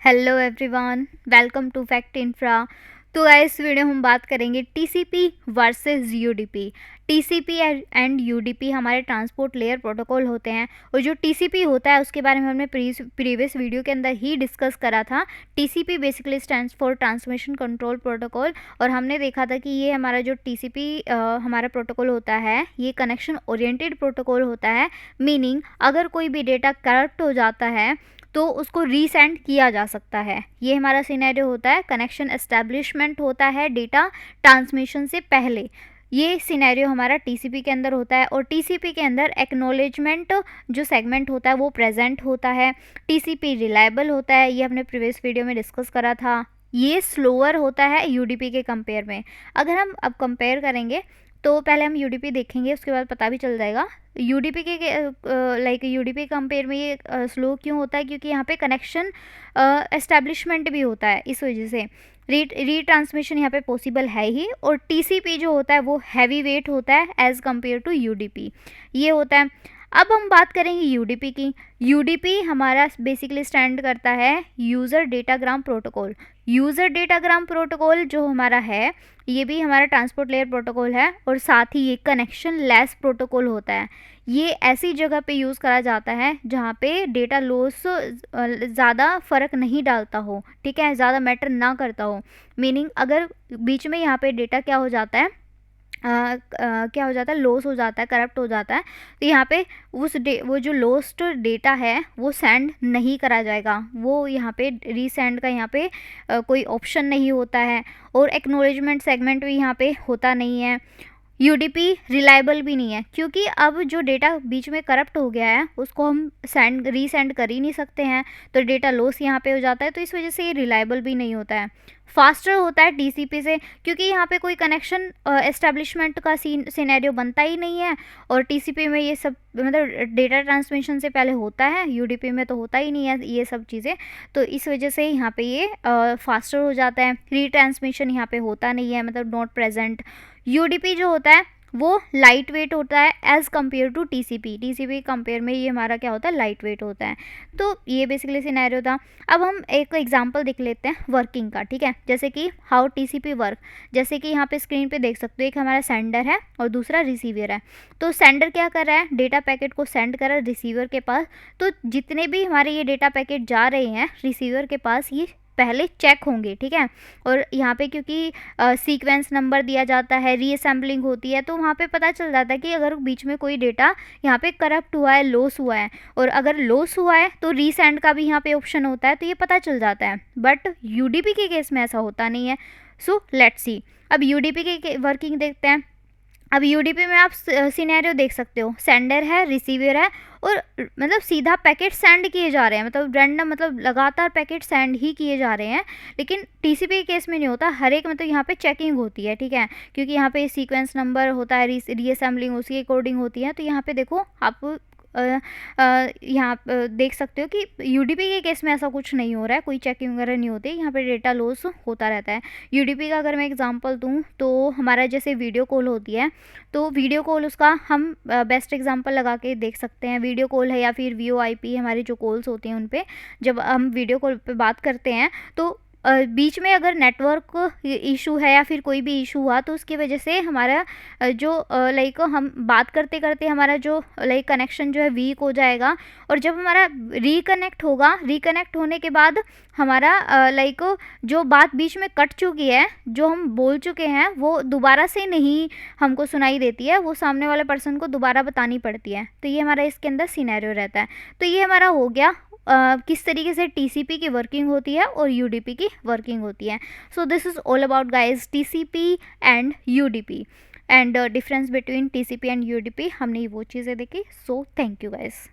Hello everyone, welcome to Fact Infra. तो इस video में हम बात करेंगे TCP versus UDP. TCP and UDP हमारे ट्रांसपोर्ट लेयर प्रोटोकॉल होते हैं, और जो टीसीपी होता है उसके बारे में हमने प्रीवियस वीडियो के अंदर ही डिस्कस करा था। TCP basically stands for transmission control protocol, और हमने देखा था कि ये हमारा जो टीसीपी हमारा प्रोटोकॉल होता है ये कनेक्शन ओरिएंटेड प्रोटोकॉल होता है। मीनिंग अगर कोई भी डेटा करप्ट हो जाता है तो उसको रीसेंड किया जा सकता है। ये हमारा सिनेरियो होता है। कनेक्शन एस्टेब्लिशमेंट होता है डेटा ट्रांसमिशन से पहले। ये सिनेरियो हमारा टीसीपी के अंदर होता है, और टीसीपी के अंदर एक्नॉलेजमेंट जो सेगमेंट होता है वो प्रेजेंट होता है। टीसीपी रिलायबल होता है, ये हमने प्रीवियस वीडियो में डिस्कस करा था। ये स्लोअर होता है यूडीपी के कंपेयर में। अगर हम अब कंपेयर करेंगे तो पहले हम यूडीपी देखेंगे, उसके बाद पता भी चल जाएगा यूडीपी के लाइक यूडीपी कंपेयर में ये स्लो क्यों होता है, क्योंकि यहाँ पे कनेक्शन एस्टेब्लिशमेंट भी होता है। इस वजह से री ट्रांसमिशन यहाँ पे पॉसिबल है ही। और टीसीपी जो होता है वो हैवी वेट होता है एज़ कम्पेयर टू यूडीपी, ये होता है। अब हम बात करेंगे यूडीपी की। यूडीपी हमारा बेसिकली स्टैंड करता है user datagram protocol. User datagram protocol जो हमारा है ये भी हमारा ट्रांसपोर्ट लेयर प्रोटोकॉल है, और साथ ही ये कनेक्शन लेस प्रोटोकॉल होता है। ये ऐसी जगह पे यूज़ करा जाता है जहाँ पे डेटा लॉस ज़्यादा फ़र्क नहीं डालता हो, ठीक है, ज़्यादा मैटर ना करता हो। मीनिंग अगर बीच में यहाँ पे डेटा क्या हो जाता है, क्या हो जाता है, लॉस हो जाता है, करप्ट हो जाता है, तो यहाँ पे वो जो लॉस्ट डेटा है वो सेंड नहीं करा जाएगा। वो यहाँ पे रीसेंड का यहाँ पे कोई ऑप्शन नहीं होता है, और एक्नॉलेजमेंट सेगमेंट भी यहाँ पे होता नहीं है। यूडीपी रिलायबल भी नहीं है, क्योंकि अब जो डेटा बीच में करप्ट हो गया है उसको हम रीसेंड कर ही नहीं सकते हैं, तो डेटा लॉस यहाँ पे हो जाता है। तो इस वजह से ये रिलायबल भी नहीं होता है। फास्टर होता है टीसीपी से, क्योंकि यहाँ पे कोई कनेक्शन एस्टेब्लिशमेंट का सिनेरियो बनता ही नहीं है, और टीसीपी में ये सब मतलब डेटा ट्रांसमिशन से पहले होता है, यूडीपी में तो होता ही नहीं है ये सब चीज़ें। तो इस वजह से यहाँ पे ये फास्टर हो जाता है। रीट्रांसमिशन यहाँ पे होता नहीं है, मतलब नॉट प्रेजेंट। यूडीपी जो होता है वो लाइट वेट होता है as compared to TCP. TCP compare में ये हमारा क्या होता है, लाइट वेट होता है। तो ये बेसिकली सिनेरियो था। अब हम एक एग्जांपल देख लेते हैं वर्किंग का, ठीक है। जैसे कि हाउ टीसीपी वर्क, जैसे कि यहाँ पे स्क्रीन पे देख सकते हो, एक हमारा सेंडर है और दूसरा रिसीवर है। तो सेंडर क्या कर रहा है, डेटा पैकेट को सेंड कर रहा है रिसीवर के पास। तो जितने भी हमारे ये डेटा पैकेट जा रहे हैं रिसीवर के पास, ये पहले चेक होंगे, ठीक है। और यहाँ पे क्योंकि सीक्वेंस नंबर दिया जाता है, रीअसेंबलिंग होती है, तो वहाँ पे पता चल जाता है कि अगर बीच में कोई डेटा यहाँ पे करप्ट हुआ है, लॉस हुआ है, और अगर लॉस हुआ है तो रीसेंड का भी यहाँ पे ऑप्शन होता है, तो ये पता चल जाता है। बट यूडीपी के केस में ऐसा होता नहीं है। सो लेट्स सी, अब यूडीपी के वर्किंग देखते हैं। अब यूडीपी में आप सिनेरियो देख सकते हो, सेंडर है, रिसीवर है, और मतलब सीधा पैकेट सेंड किए जा रहे हैं, मतलब रैंडम, मतलब लगातार पैकेट सेंड ही किए जा रहे हैं। लेकिन टीसीपी के केस में नहीं होता, हर एक मतलब यहाँ पे चेकिंग होती है, ठीक है, क्योंकि यहाँ पे सीक्वेंस नंबर होता है, रीअसेंबलिंग उसके अकॉर्डिंग होती है। तो यहाँ पे देखो आप यहाँ देख सकते हो कि यूडीपी के केस में ऐसा कुछ नहीं हो रहा है, कोई चेकिंग वगैरह नहीं होती, यहाँ पे डेटा लॉस होता रहता है। यूडीपी का अगर मैं एग्जांपल दूँ तो हमारा जैसे वीडियो कॉल होती है, तो वीडियो कॉल उसका हम बेस्ट एग्जांपल लगा के देख सकते हैं। वीडियो कॉल है या फिर वीओआईपी हमारी जो कॉल्स होती हैं उन पर जब हम वीडियो कॉल पे बात करते हैं, तो बीच में अगर नेटवर्क इशू है या फिर कोई भी इशू हुआ, तो उसकी वजह से हमारा जो लाइक हम बात करते करते हमारा जो लाइक कनेक्शन जो है वीक हो जाएगा। और जब हमारा रिकनेक्ट होगा, रिकनेक्ट होने के बाद हमारा लाइक जो बात बीच में कट चुकी है, जो हम बोल चुके हैं, वो दोबारा से नहीं हमको सुनाई देती है, वो सामने वाले पर्सन को दोबारा बतानी पड़ती है। तो ये हमारा इसके अंदर सिनेरियो रहता है। तो ये हमारा हो गया किस तरीके से टीसीपी की वर्किंग होती है और यूडीपी की वर्किंग होती है। So this is all about guys TCP and UDP, and difference between TCP and UDP हमने वो चीज़ें देखी। So thank you guys.